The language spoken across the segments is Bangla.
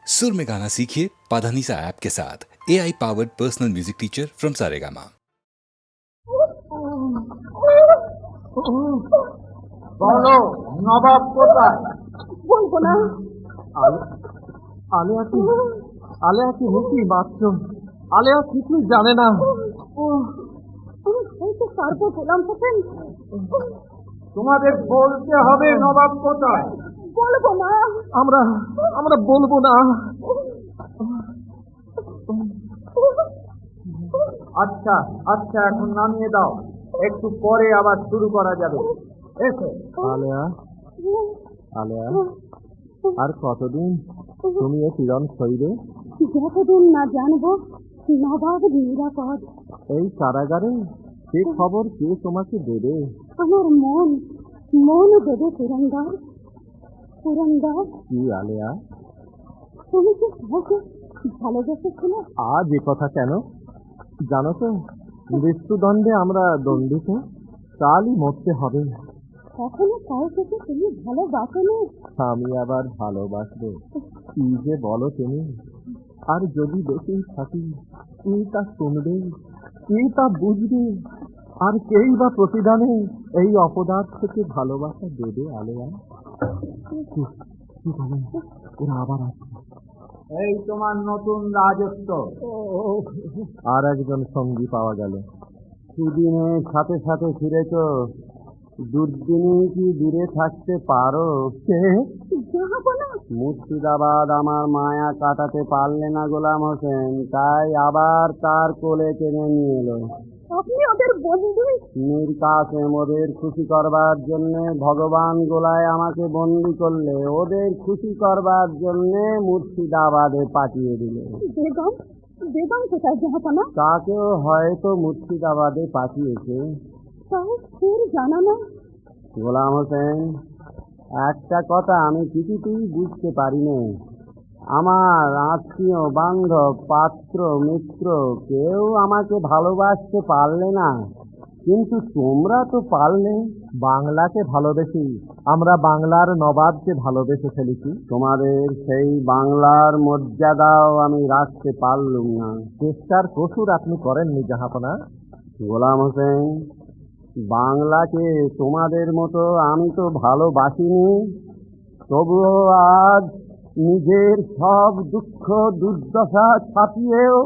सुर में गाना सीखिए पाधानीसा ऐप के साथ। AI powered personal music teacher from Saregama. বলো নবাব কোথায়? বলবো না। আলেয়া কি মুখি বাচ্চ? আলেয়া কিছুই জানে না। আমি বলতে পারবো গোলাম হোসেন। তোমাদের বলতে হবে নবাব কোথায়। বলবো না। আমরা বলবো না। আচ্ছা আচ্ছা, এখন নামিয়ে দাও, একটু পরে আবার শুরু করা যাবে। এসো। আলেয়া, আলেয়া, আর কতদিন তুমি এ পীড়ন সইবে? যতদিন না জানবো নবাব নিরাপদ। এই কারাগারে সে খবর কে তোমাকে দেবে? আমার মন দেবে পুরন্দর। কি আলেয়া, তুমি কি কাউকে ভালোবেসেছিলে? আজ এ কথা কেন? জানো তো, মৃত্যুদণ্ডে আমরা দণ্ডিত, কালই মরতে হবে। কখনো কাউকে কি তুমি ভালোবাসোনি? আমি আবার ভালোবাসবো? কি যে বলো তুমি। আর যদি বেঁচেই থাকি, কে তা শুনবে, কে তা বুঝবে, আর কেই বা প্রতিদানে এই অপদার্থ থেকে ভালোবাসা দেবে? আলেয়া, কি বলে? ওরা আবার আসছে। এই তোমার নতুন রাজত্ব। আর একজন সঙ্গী পাওয়া গেল। সুদিনের সাথে সাথে ফিরেছ, দুর্দিনে কি দূরে থাকতে পারো? কে? মুর্শিদাবাদ আমার মায়া কাটাতে পারলে না গোলাম হোসেন, তাই আবার তার কোলে টেনে নিয়ে এলো। আপনি ওদের বন্ধু? মীর কাসেম ওদের খুশি করবার জন্যে ভগবান গোলায় আমাকে বন্দি করলে, ওদের খুশি করবার জন্যে মুর্শিদাবাদে পাঠিয়ে দিল। বেগম কোথায় জাহাপানা? তাকেও হয়তো মুর্শিদাবাদে পাঠিয়েছে। তাও ফের জানা না। গোলাম হোসেন, একটা কথা আমি কিছুতেই বুঝতে পারি না। আমার আত্মীয় বান্ধব পাত্র মিত্র কেউ আমাকে ভালোবাসতে পারলে না, কিন্তু তোমরা তো পারলে। বাংলাকে ভালোবেসি, আমরা বাংলার নবাবকে ভালোবেসে ফেলেছি। তোমাদের সেই বাংলার মর্যাদাও আমি রাখতে পারলুম না। চেষ্টার কসুর আপনি করেননি জাহাপনা। গোলাম হোসেন, বাংলাকে তোমাদের মতো আমি তো ভালোবাসিনি, তবুও আজ নিজের সব দুঃখ দুর্দশা ছাপিয়েও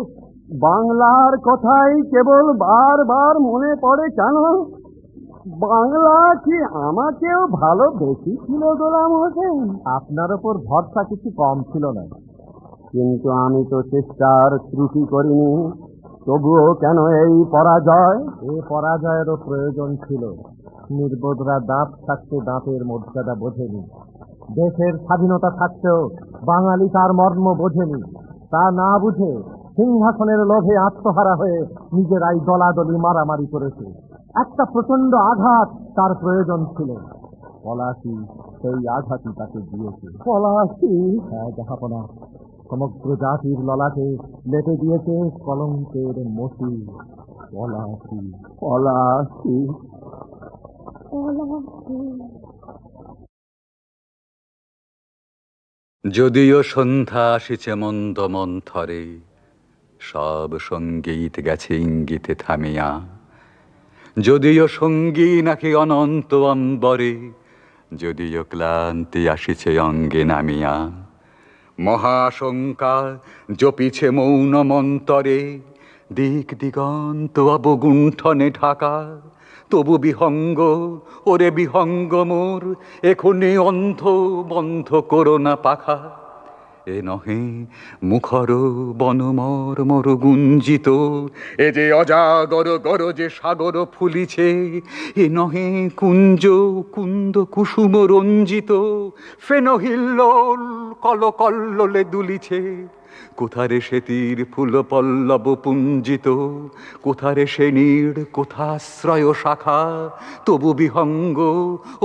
বাংলার কথাই কেবল বারবার মনে পড়ে। কেন? বাংলা কি আমাকেও ভালোবেসেছিল গোলাম হোসেন? আপনার ওপর ভরসা কিছু কম ছিল না, কিন্তু আমি তো চেষ্টার ত্রুটি করিনি। তবুও কেন এই পরাজয়? এ পরাজয়েরও প্রয়োজন ছিল। নির্বোধরা দাঁত থাকতে দাঁতের মর্যাদা বোঝেনি। দেশের স্বাধীনতা থাকতেও বাঙালি তার মর্ম বোঝেনি। তা না বুঝে সিংহাসনের লোভে আত্মহারা হয়ে নিজেরাই দলাদলি মারামারি করেছে। একটা প্রচন্ড আঘাত তার প্রয়োজন ছিল। পলাশী সেই আঘাতই তাকে দিয়েছে। পলাশী? হ্যাঁ জাহাপনা, সমগ্র জাতির ললাটে লেপে দিয়েছে কলঙ্কের মতি। পলাশী, পলাশী। যদিও সন্ধ্যা আসিছে মন্দ মন্থরে, সব সঙ্গীত গেছে ইঙ্গিতে থামিয়া। যদিও সঙ্গী নাকি অনন্ত অম্বরে, যদিও ক্লান্তি আসিছে অঙ্গে নামিয়া। মহাশঙ্কা জপিছে মৌন মন্তরে, দিক দিগন্ত অবগুণ্ঠনে ঢাকা। তবু বিহঙ্গ, ওরে বিহঙ্গ মোর, এখনি অন্ধ বন্ধ করো না পাখা। এ নহে মুখর বনমর মর গুঞ্জিত, এ যে অজাগর গরজে সাগর ফুলিছে। এ নহে কুঞ্জ কুন্দ কুসুম রঞ্জিত, ফেনহিল্লোল কলকল্লোলে দুলিছে। কোথারে সে তীর ফুল পল্লব পুঞ্জিত, কোথারে সে নীড় কোথাশ্রয় শাখা। তবু বিহঙ্গ,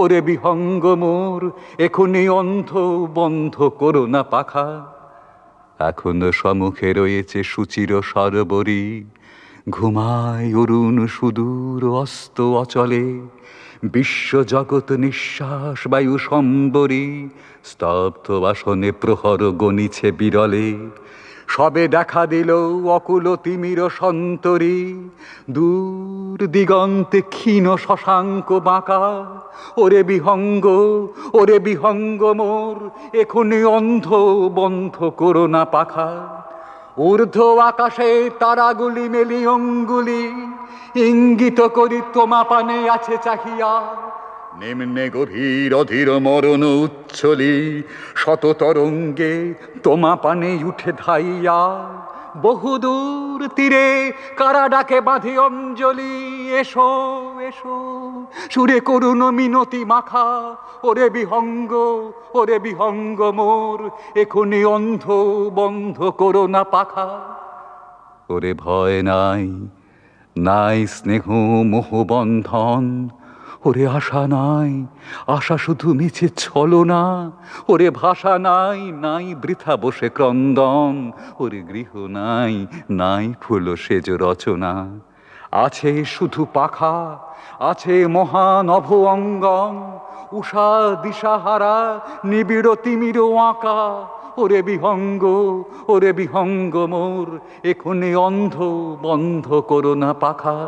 ওরে বিহঙ্গ মোর, এখনই অন্ধ বন্ধ করো না পাখা। এখনো সম্মুখে রয়েছে সুচির সরবরী, ঘুমায় অরুণ সুদূর অস্ত অচলে। বিশ্বজগৎ নিঃশ্বাস বায়ু সম্বরী, স্তব্ধ বাসনে প্রহর গণিছে বিরলে। সবে দেখা দিল অকুল তিমির সন্তরী, দূর দিগন্তে ক্ষীণ শশাঙ্ক বাঁকা। ওরে বিহঙ্গ, ওরে বিহঙ্গ মোর, এখনি অন্ধ বন্ধ করো না পাখা। ঊর্ধ্ব আকাশে তারাগুলি মেলি অঙ্গুলি, ইঙ্গিত করি তোমা পানে আছে চাহিয়া। নিম্নে গভীর অধীর মরণ উচ্ছলি, শত তরঙ্গে তোমা পানে উঠে ধাইয়া। বহুদূর তীরে কারা ডাকে বাঁধি অঞ্জলি, এসো এসো সুরে করুণ মিনতি মাখা। ওরে বিহঙ্গ, ওরে বিহঙ্গ মোর, এখনি অন্ধ বন্ধ করো না পাখা। ওরে ভয় নাই, নাই স্নেহ মোহ বন্ধন, ওরে আশা নাই, আশা শুধু মিছে ছলনা। ওরে ভাষা নাই, নাই বৃথা বসে ক্রন্দন, ওরে গৃহ নাই, নাই ফুল সেজ রচনা। আছে শুধু পাখা, আছে মহানভ অঙ্গন, উষা দিশাহারা নিবিড় তিমির আঁকা। ওরে বিহঙ্গ, ওরে বিহঙ্গ মোর, এখনি অন্ধ বন্ধ করো না পাখা।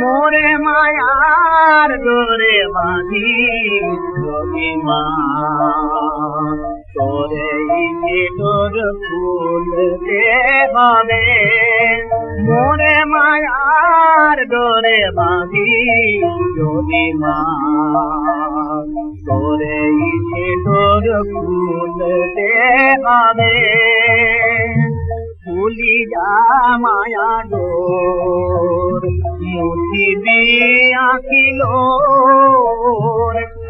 মোরে মায়ার ডোরে বাঁধি রবি মা, তোরে তোর ফুলতে হবে। মোরে মায়ার ডোরে বাঁধি রবি মা, তোরে তোর ফুলতে হবে। ফুলি যা মায়া ডোর মুছিবি আখিল,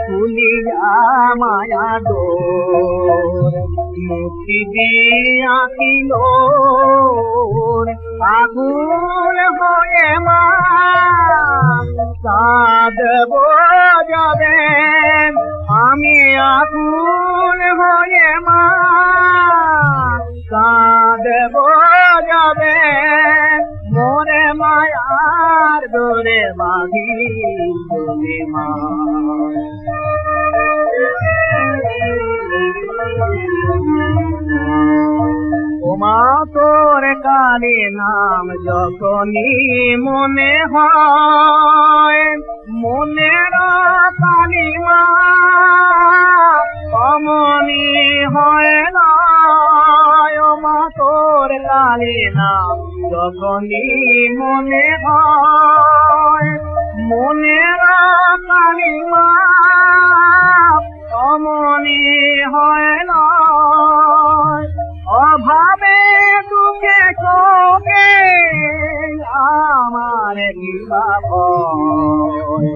ফুলি যা মায়া ডোর মুছিবি আখিল। আগুন হয়ে মা চাঁদ বোঝাবে, আমি আগুন হয়ে মা চাঁদ বোঝাবে। মোরে মায়ার ডোরে বাঁধি তুমি মা। ওমা তোর কালী নাম যখনই মনে হয়, মনের কালী মা অমনি হয় না। ওমা তোর কালী নাম যখনই মনে হয়, মনের কালী মা অমনি হয় না। অভাবে দুঃখে শোকে আমার দিবা ভয়,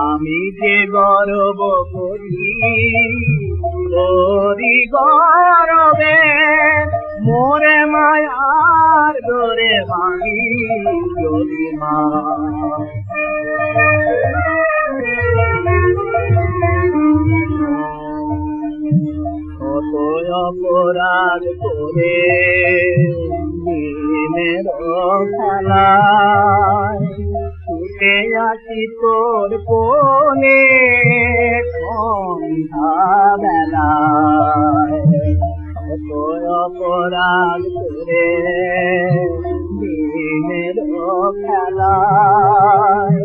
আমি যে গর্ব করি তোরি গর্বে। মোরে মায়ার ডোরে বাঁধি যদি মা। কত অপরাধ করে দিনের খেলায় ছুটে আসি তোর কোলে সন্ধ্যা বেলায়। কত অপরাধ করে দিনের খেলায়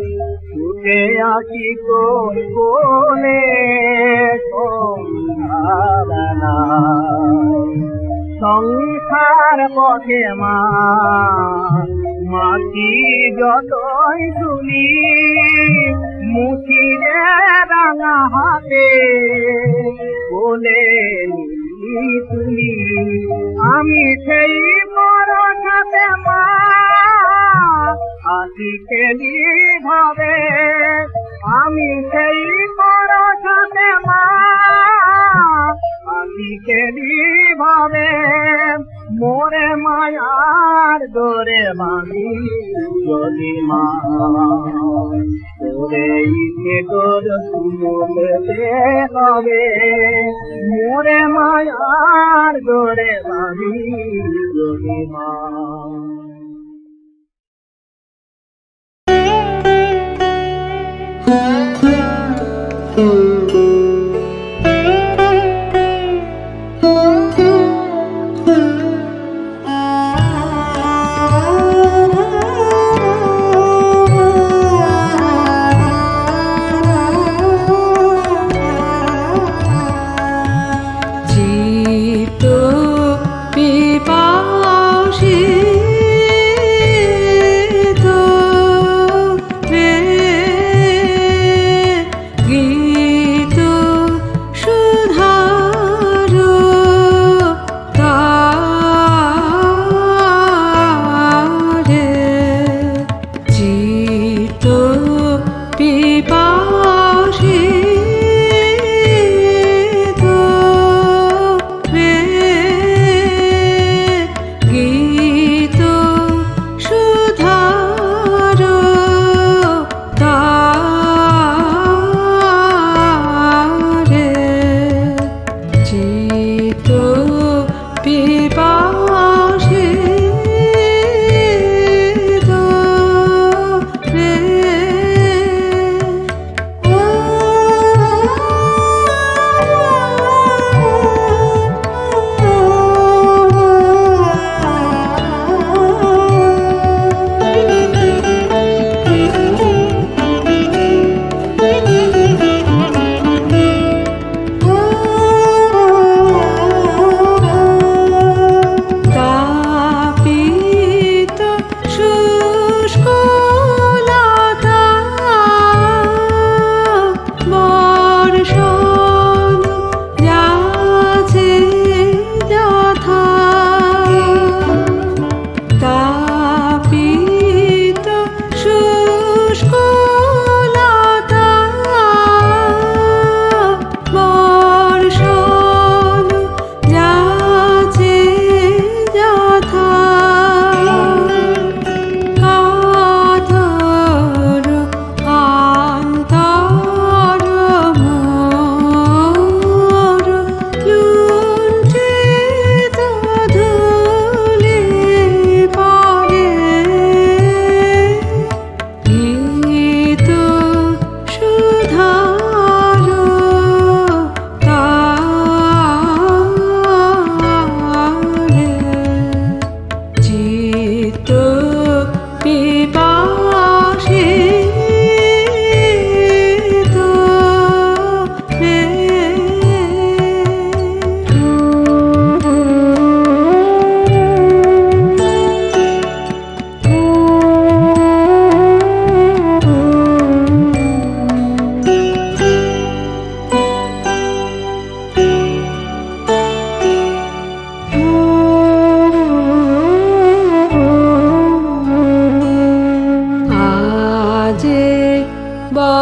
ছুটে আসি তোর কোলে সন্ধ্যা বেলায়। সংসার পথে মা মাটি যতই তুলি, মুখি রাঙা হাতে বলে তুলি। আমি সেই পরশাতে মা হাসি খেলি ভাবে, আমি সেই পরশাতে মা হাসি খেলি ভাবে। মোরে মায়ার ডোরে বাঁধি যদি মা, ওরে ইচ্ছে তোর শুনতে হবে মোরে মায়ার গোরে বাড়ি যদি মা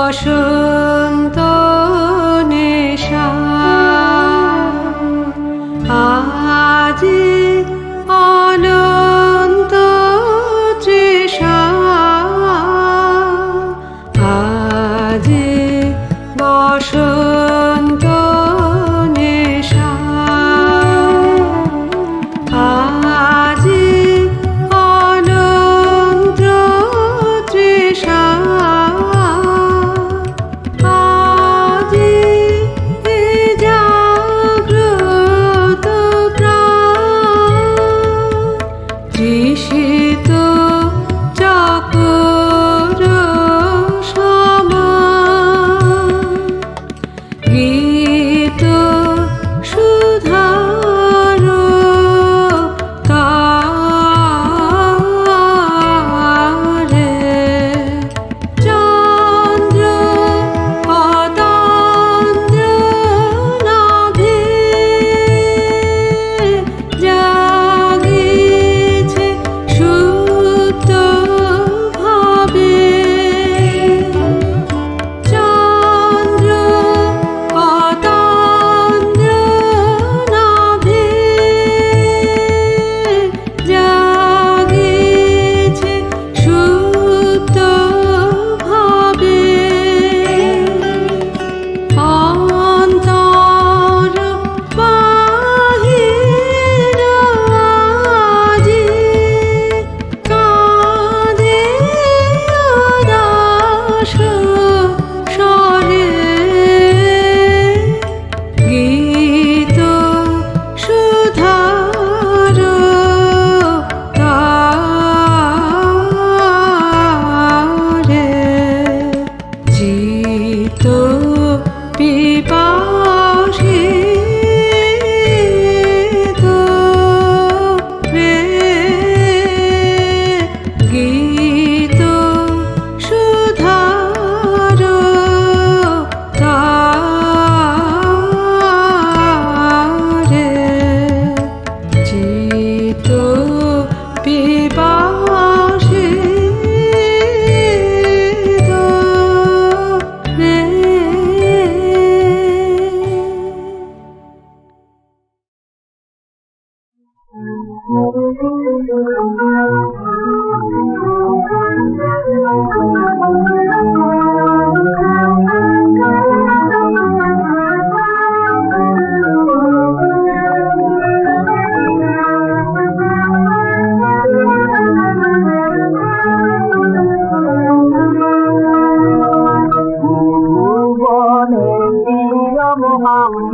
বসন্ত নেশা আজি অনন্ত তৃষা আজি বসন্ত নেশা আজি অনন্ত তৃষা তৃষিত চকর সমা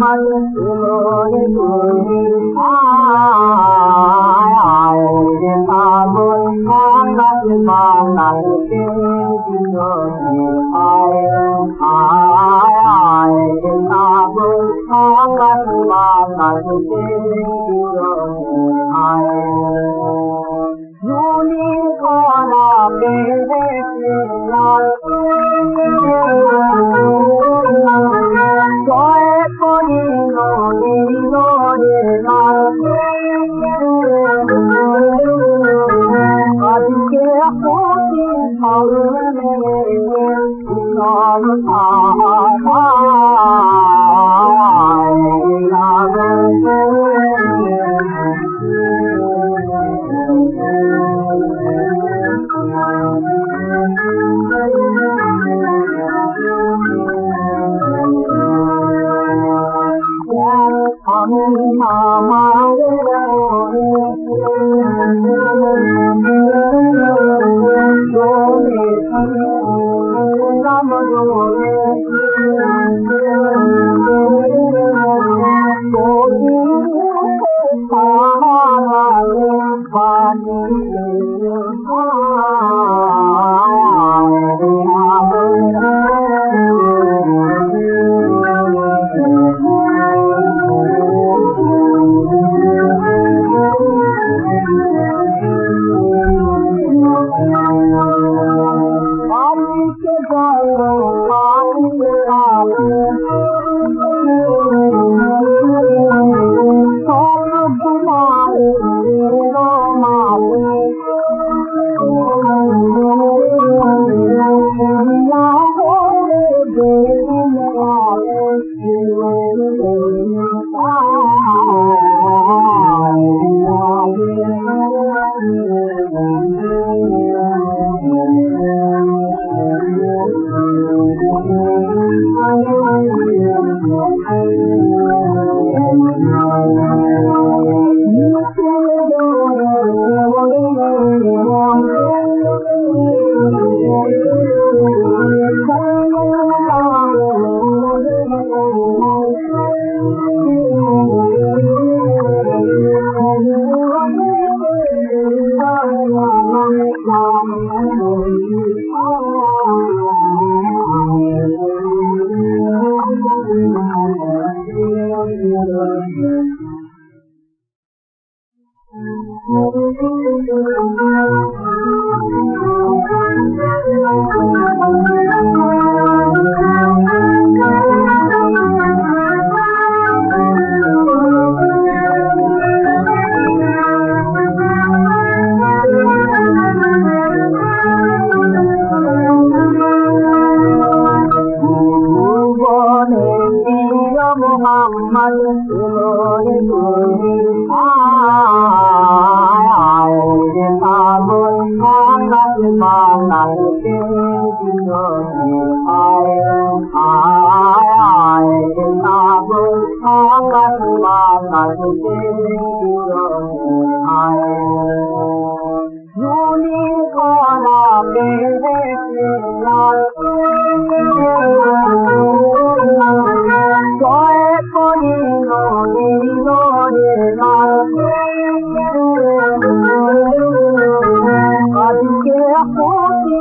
মোহাম্মদ এলো রে তুমি আয় রে পাগল আকাশ বাংলাদেশে আয় আয় রে পাগল আকাশ বাংলাদেশে আয় নুনি কলা পেরে জয় করি নদী নদী আজকে পতি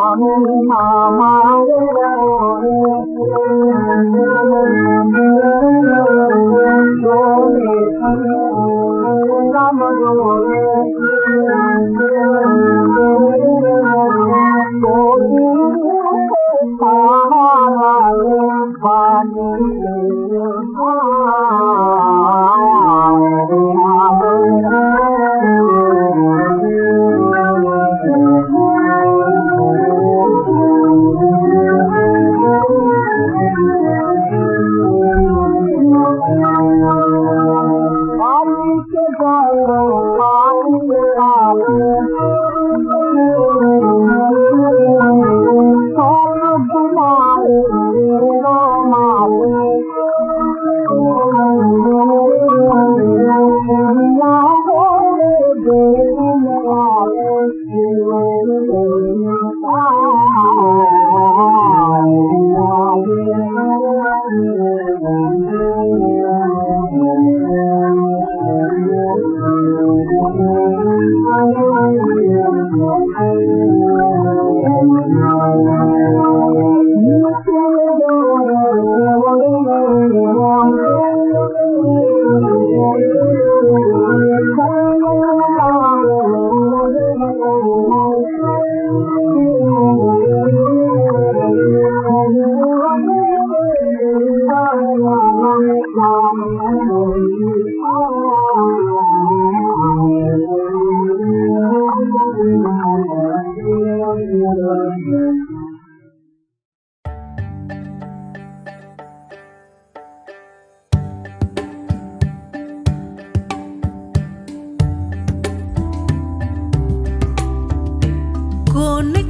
আমি আমার কোন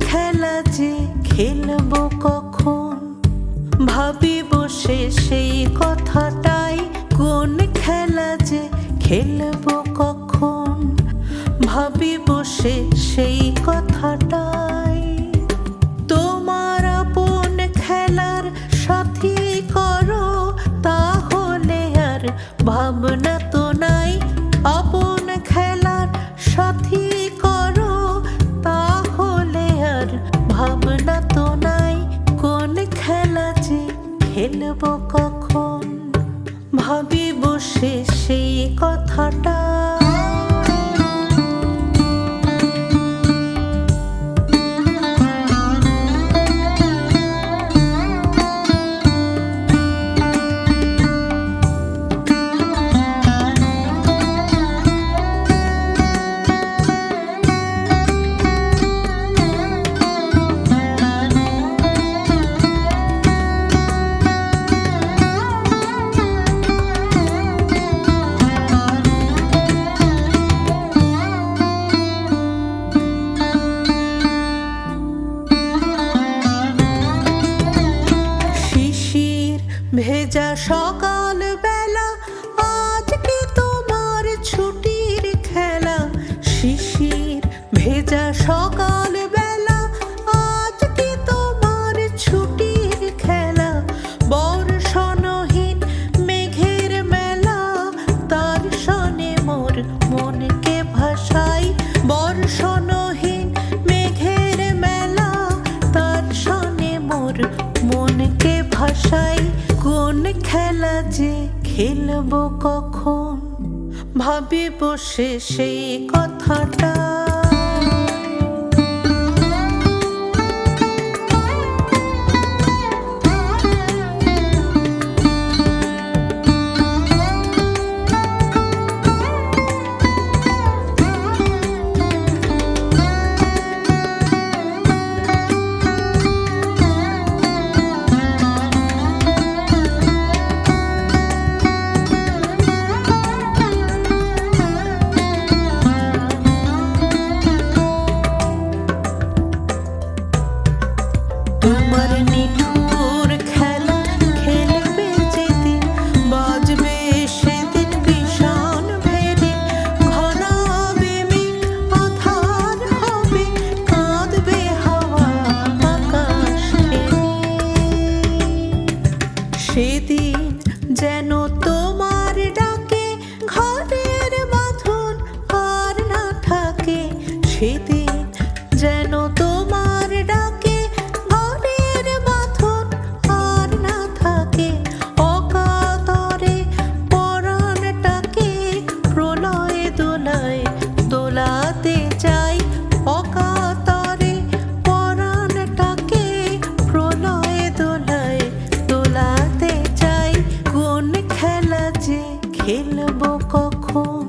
খেলা যে খেলবো কখন, ভাবি বসে সেই কথাটাই। কোন খেলা যে খেলবো কখন, ভাবি বসে সেই কথাটাই। তোমার আপন খেলার সাথী করো, তাহলে আর ভাবনা তো নাই। আপন খেলার সাথী করো, তাহলে আর ভাবনা তো নাই। কোন খেলা যে খেলবো কখন, ভাবি বসে সেই কথাটা। ভেজা সকাল বেলা, আজ কি তোমার ছুটির খেলা। শিশির ভেজা সকাল বেলা, আজ কি তোমার ছুটির খেলা। বর্ষণহীন মেঘের মেলা, তার সনে মোর মনকে ভাসাই। বর্ষণহীন মেঘের মেলা, তার সনে মোর মনকে ভাসাই। কোন খেলা যে খেলবো কখন, ভাবি বসে সেই কথাটা। তোমার নিঠুর খেলা খেলবে যেদিন, বাজবে সেদিন ভীষণ ভেরি। ঘনাবে মেঘ, আধার হবে, কাঁদবে হাওয়া আকাশ ঘেরে। সেদিন যেন তোমার ডাকে ঘরের বাঁধন আর না থাকে। সেদিন যেন তোমার ডাকে ঘরের বাঁধন আর না থাকে। অকাতরে পরাণটাকে প্রলয় দোলায় দোলাতে চাই। অকাতরে পরাণটাকে প্রলয় দোলায় দোলাতে চাই। কোন খেলা যে খেলবো কখন,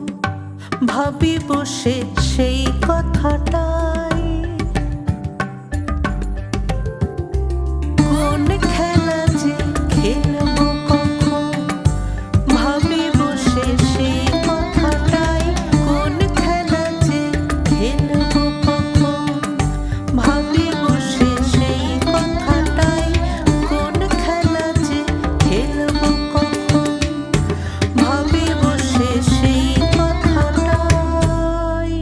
ভাবি বসে সেই কথাটাই। কোন খেলা যে খেলবো কখন, ভাবি বসে সেই কথাটাই। কোন খেলা যে খেলবো কখন, ভাবি বসে সেই কথাটাই। কোন খেলা যে খেলবো কখন, ভাবি বসে সেই কথাটাই।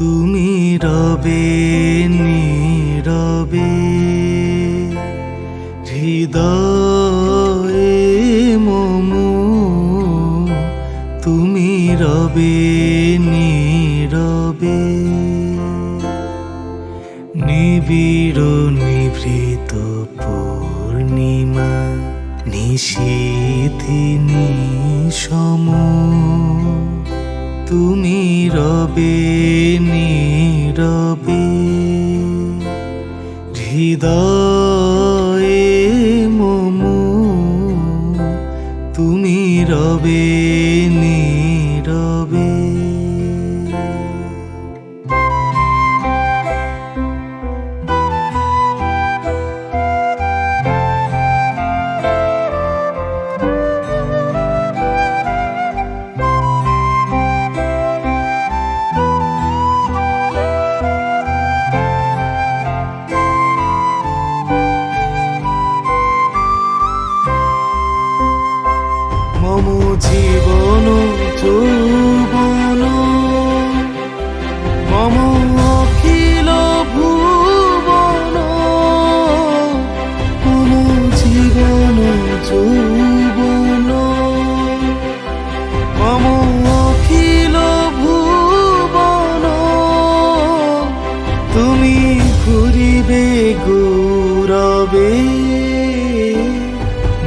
তুমি রবে নীরবে হৃদয়ে মম, তুমি রবে নীরবে নিবিড় নিভৃত পূর্ণিমা নিশীথি নিশম, তুমি রবে নীরবে হৃদয়ে মম, তুমি রবে নীরবে। মম জীবন যৌবন মম অখিল ভুবন, মম জীবন যৌবন মম অখিল ভুবন, তুমি ঘুরিবে গৌরবে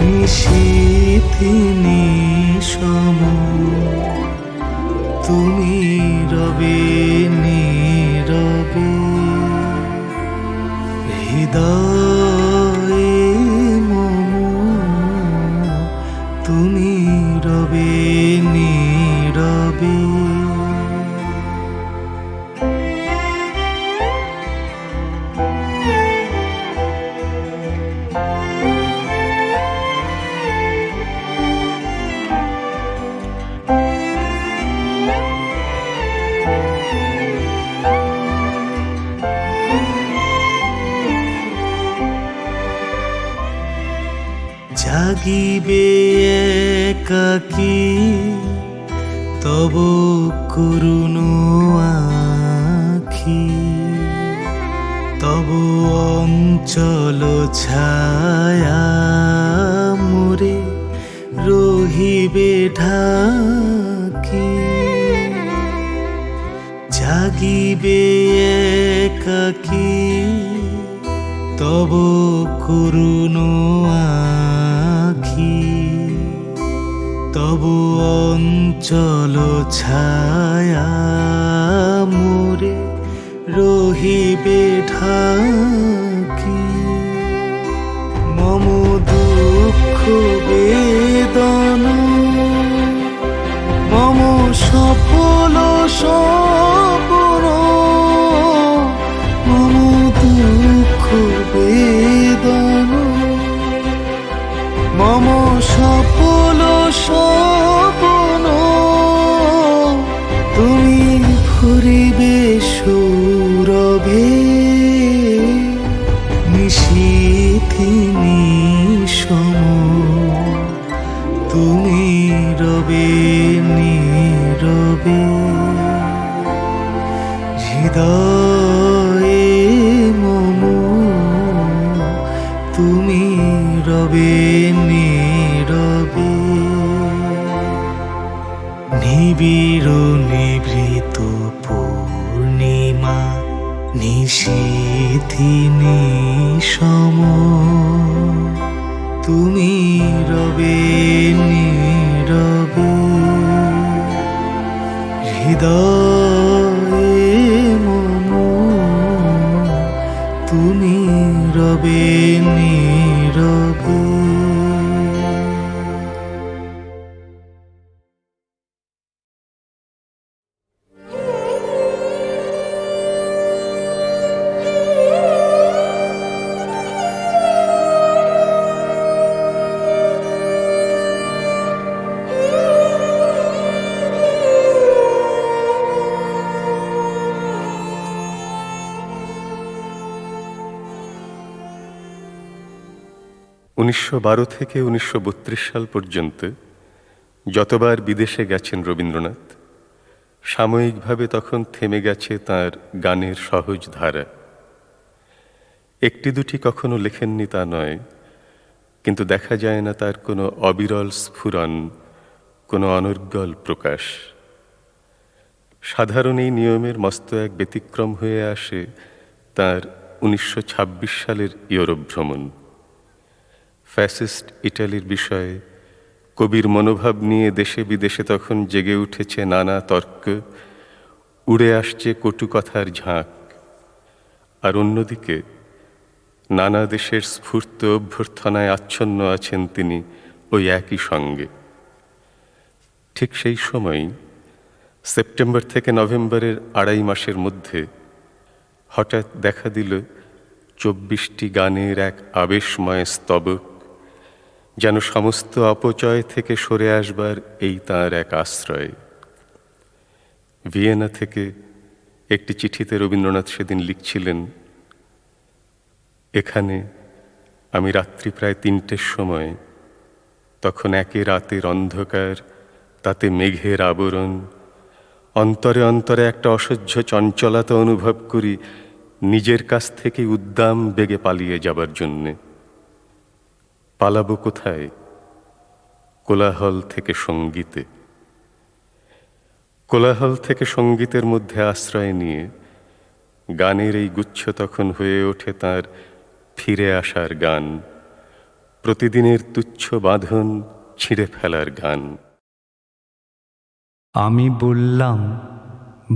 নিশীথি নিশম, তুমি রবে নীরবে হৃদয়ে মম, তুমি রবে নীরবে। জাগিবে একাকী তব করুণ আখি, তব অঞ্চল ছায়া মোরে রহিবে ঢাকি। জাগিবে একাকী তব করুণ আখি, তব অঞ্চল ছায়া মোরে রহিবে ঢাকি। মম দুঃখ বেদন মম সফল স্বপ্ন, মম দুঃখ বেদন মম সফল স্বপ্ন, তুমি ঘুরিবে সৌরভে নিশীথি নিশম, তুমি রবে নীরবে হৃদয়ে মম, তুমি রবে নীরবে নিবিড় নিভৃত পূর্ণিমা নিশীথি নিশম, তুমি রবে নীরবে হৃদয়ে মম, তুমি রবে নীরবে। উনিশশো 12 থেকে 1932 সাল পর্যন্ত যতবার বিদেশে গেছেন রবীন্দ্রনাথ, সাময়িকভাবে তখন থেমে গেছে তার গানের সহজ ধারা। একটি দুটি কখনো লেখেননি তা নয়, কিন্তু দেখা যায় না তার কোনো অবিরল স্ফুরণ, কোনো অনর্গল প্রকাশ। সাধারণ এই নিয়মের মস্ত এক ব্যতিক্রম হয়ে আসে তার 1926 সালের ইউরোপ ভ্রমণ। ফ্যাসিস্ট ইটালির বিষয়ে কবির মনোভাব নিয়ে দেশে বিদেশে তখন জেগে উঠেছে নানা তর্ক, উড়ে আসছে কটু কথার ঝাঁক। আর অন্যদিকে নানা দেশের স্ফূর্ত অভ্যর্থনায় আচ্ছন্ন আছেন তিনি ওই একই সঙ্গে। ঠিক সেই সময়ই সেপ্টেম্বর থেকে নভেম্বরের 2.5 মাসের মধ্যে হঠাৎ দেখা দিল 24টি গানের এক আবেশময় স্তবক, যেন সমস্ত অপচয় থেকে সরে আসবার এই তাঁর এক আশ্রয়। ভিয়েনা থেকে একটি চিঠিতে রবীন্দ্রনাথ সেদিন লিখছিলেন, এখানে আমি রাত্রি প্রায় 3টের সময়, তখন একে রাতের অন্ধকার, তাতে মেঘের আবরণ, অন্তরে অন্তরে একটা অসহ্য চঞ্চলতা অনুভব করি নিজের কাছ থেকে উদ্দাম বেগে পালিয়ে যাবার জন্যে। পালাবো কোথায়? কোলাহল থেকে সঙ্গীতে। কোলাহল থেকে সঙ্গীতের মধ্যে আশ্রয় নিয়ে গানের এই গুচ্ছ তখন হয়ে ওঠে তার ফিরে আসার গান, প্রতিদিনের তুচ্ছ বাঁধন ছিঁড়ে ফেলার গান। আমি বললাম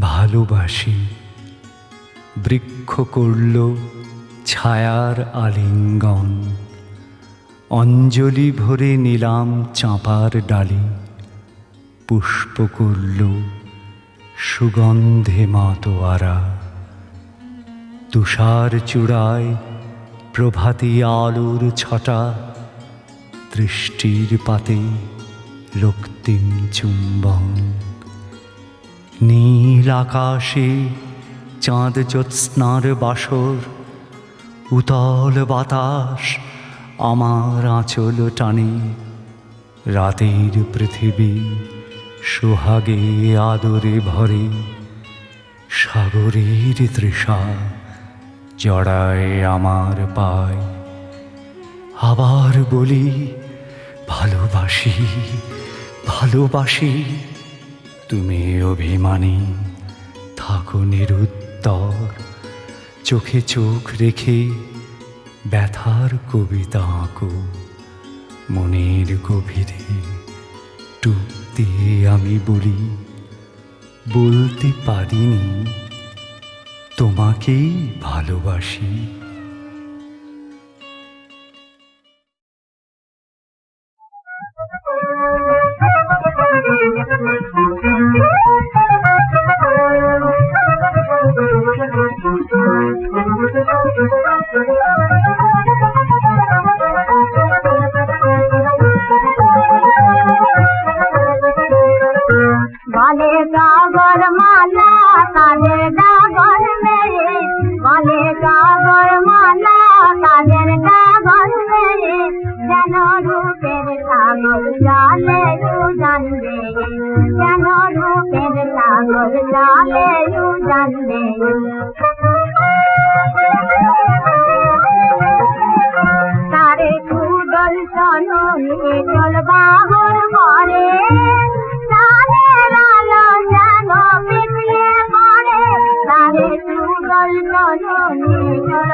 ভালোবাসি, বৃক্ষ করল ছায়ার আলিঙ্গন, অঞ্জলি ভরে নিলাম চাঁপার ডালি, পুষ্প করল সুগন্ধে মাতোয়ারা। তুষার চূড়ায় প্রভাতী আলোর ছটা, দৃষ্টির পাতে রক্তিম চুম্বন। নীল আকাশে চাঁদ জ্যোৎস্নার বাসর, উতল বাতাস আমার আঁচল টানে। রাতের পৃথিবী সোহাগে আদরে ভরে, সাগরের তৃষা জড়ায় আমার পায়। আবার বলি ভালোবাসি, ভালোবাসি, তুমি অভিমানী থাকো নিরুত্তর, চোখে চোখ রেখে ব্যথার কবিতা আঁকো। মনের গভীরে টুক দিয়ে আমি বলি, বলতে পারিনি তোমাকেই ভালোবাসি। বলে গাগর মালা কাদের ডাগর মেরে, বলে গাগর মালা কাদের ডাগর মেরে, যেন রূপের সাগর জালে জানবে, যেন রূপের সাগর জালে জানবে। তারে কুদল সননি চল বাহর করে, চাঁদের আলো যেন পিছিয়ে পড়ে। তারে কুদল সননি চল